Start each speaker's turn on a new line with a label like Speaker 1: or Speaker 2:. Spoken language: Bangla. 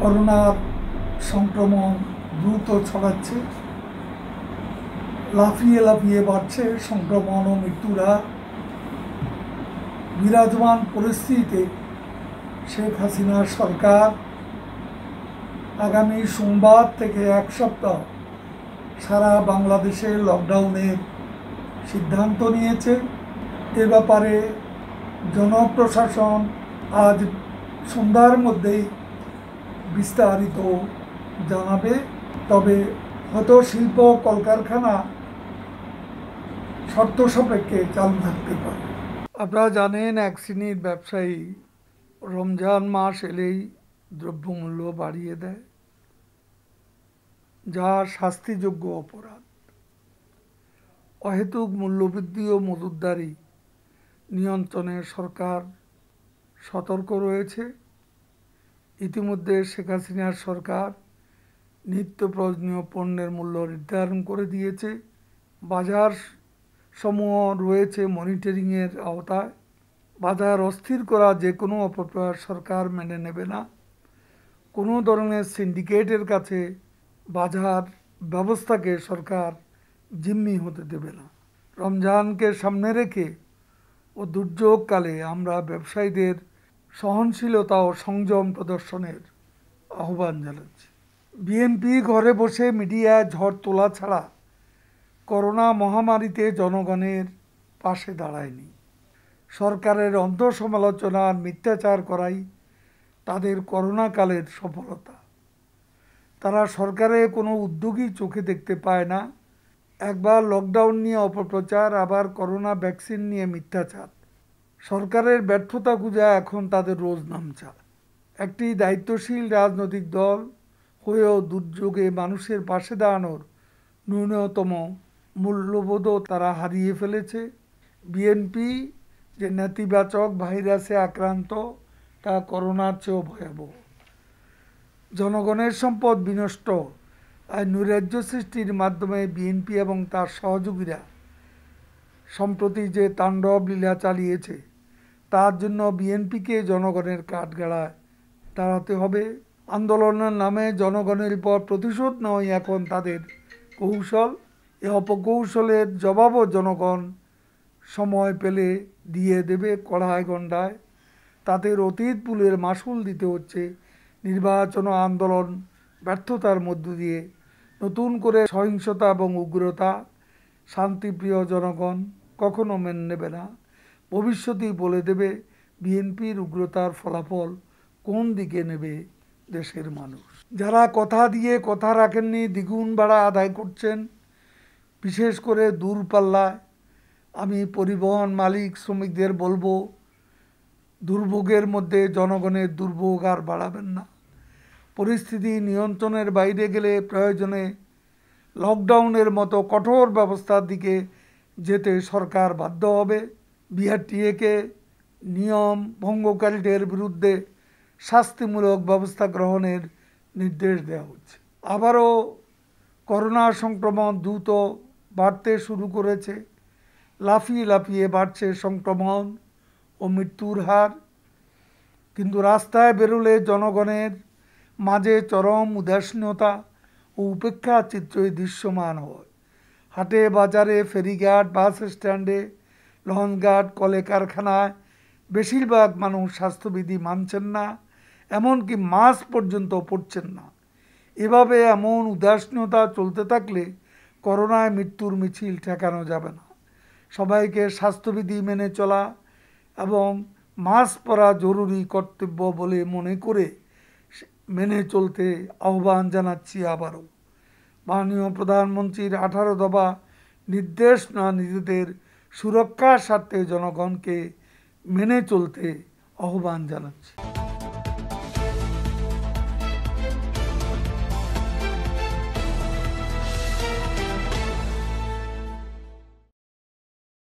Speaker 1: করোনার সংক্রমণ দ্রুত ছড়াচ্ছে, লাফিয়ে লাফিয়ে বাড়ছে সংক্রমণ ও মৃত্যুর হার। বিরাজমান পরিস্থিতিতে শেখ হাসিনার সরকার আগামী সোমবার থেকে এক সপ্তাহ সারা বাংলাদেশে লকডাউনের সিদ্ধান্ত নিয়েছে। এ ব্যাপারে জনপ্রশাসন আজ সন্ধ্যার মধ্যেই বিস্তারিত জানাবে। তবে হয়তো শিল্প কলকারখানা শর্ত সাপেক্ষে চালু থাকতে পারে। আপনারা জানেন, এক শ্রেণীর ব্যবসায়ী রমজান মাস এলেই দ্রব্যমূল্য বাড়িয়ে দেয়, যা শাস্তিযোগ্য অপরাধ। অহেতুক মূল্যবৃদ্ধি ও মজুতদারি নিয়ন্ত্রণে সরকার সতর্ক রয়েছে। ইতিমধ্যে শেখ হাসিনার সরকার নিত্য প্রয়োজনীয় পণ্যের মূল্য নির্ধারণ করে দিয়েছে। বাজার সমূহ রয়েছে মনিটরিংয়ের আওতায়। বাজার অস্থির করা যে কোনো অপপ্রয়াস সরকার মেনে নেবে না। কোনো ধরনের সিন্ডিকেটের কাছে বাজার ব্যবস্থাকে সরকার জিম্মি হতে দেবে না। রমজানকে সামনে রেখে ও দুর্যোগকালে আমরা ব্যবসায়ীদের সহনশীলতা ও সংযম প্রদর্শনের আহ্বান জানাচ্ছি। বিএনপি ঘরে বসে মিডিয়ায় ঝড় তোলা ছাড়া করোনা মহামারীতে জনগণের পাশে দাঁড়ায়নি। সরকারের অন্ধ সমালোচনা আর মিথ্যাচার করাই তাদের করোনাকালের সফলতা। তারা সরকারের কোনো উদ্যোগই চোখে দেখতে পায় না। একবার লকডাউন নিয়ে অপপ্রচার, আবার করোনা ভ্যাকসিন নিয়ে মিথ্যাচার। সরকারের ব্যর্থতা খুঁজে এখন তাদের রোজ নামচা। একটি দায়িত্বশীল রাজনৈতিক দল হয়েও দুর্যোগে মানুষের পাশে দাঁড়ানোর ন্যূনতম মূল্যবোধও তারা হারিয়ে ফেলেছে। বিএনপি যে নেতিবাচক ভাইরাসে আক্রান্ত, তা করোনার চেয়েও ভয়াবহ। জনগণের সম্পদ বিনষ্ট আর নৈরাজ্য সৃষ্টির মাধ্যমে বিএনপি এবং তার সহযোগীরা সম্প্রতি যে তাণ্ডব লীলা চালিয়েছে, তার জন্য বিএনপিকে জনগণের কাঠগড়ায় দাঁড়াতে হবে। আন্দোলনের নামে জনগণের উপর প্রতিশোধ নয় এখন তাদের কৌশল। এ অপকৌশলের জবাবও জনগণ সময় পেলে দিয়ে দেবে কড়ায় গণ্ডায়। তাদের অতীত ভুলের মাসুল দিতে হচ্ছে নির্বাচন ও আন্দোলন ব্যর্থতার মধ্য দিয়ে। নতুন করে সহিংসতা এবং উগ্রতা শান্তিপ্রিয় জনগণ কখনো মেনে নেবে না। ভবিষ্যতেই বলে দেবে বিএনপির উগ্রতার ফলাফল কোন দিকে নেবে দেশের মানুষ। যারা কথা দিয়ে কথা রাখেননি, দ্বিগুণ ভাড়া আদায় করছেন, বিশেষ করে দূরপাল্লায়, আমি পরিবহন মালিক শ্রমিকদের বলবো, দুর্ভোগের মধ্যে জনগণের দুর্ভোগ আর বাড়াবেন না। পরিস্থিতি নিয়ন্ত্রণের বাইরে গেলে প্রয়োজনে লকডাউনের মতো কঠোর ব্যবস্থার দিকে যেতে সরকার বাধ্য হবে। বিআরটিএকে নিয়ম ভঙ্গকারীদের বিরুদ্ধে শাস্তিমূলক ব্যবস্থা গ্রহণের নির্দেশ দেওয়া হচ্ছে। আবারও করোনা সংক্রমণ দ্রুত বাড়তে শুরু করেছে। লাফিয়ে লাফিয়ে বাড়ছে সংক্রমণ ও মৃত্যুর হার। কিন্তু রাস্তায় বেরোলে জনগণের মাঝে চরম উদাসীনতা ও উপেক্ষা চিত্রই দৃশ্যমান হয়। হাটে বাজারে, ফেরিঘাট, বাস স্ট্যান্ডে, লঞ্চঘাট, কলে কারখানায় বেশিরভাগ মানুষ স্বাস্থ্যবিধি মানছেন না, এমনকি মাস্ক পর্যন্ত পরছেন না। এভাবে এমন উদাসীনতা চলতে থাকলে করোনায় মৃত্যুর মিছিল ঠেকানো যাবে না। সবাইকে স্বাস্থ্যবিধি মেনে চলা এবং মাস্ক পরা জরুরি কর্তব্য বলে মনে করে মেনে চলতে আহ্বান জানাচ্ছি। আবারও মাননীয় প্রধানমন্ত্রীর 18 দফা নির্দেশ না নিজেদের সুরক্ষার স্বার্থে জনগণকে মেনে চলতে আহ্বান জানাচ্ছি।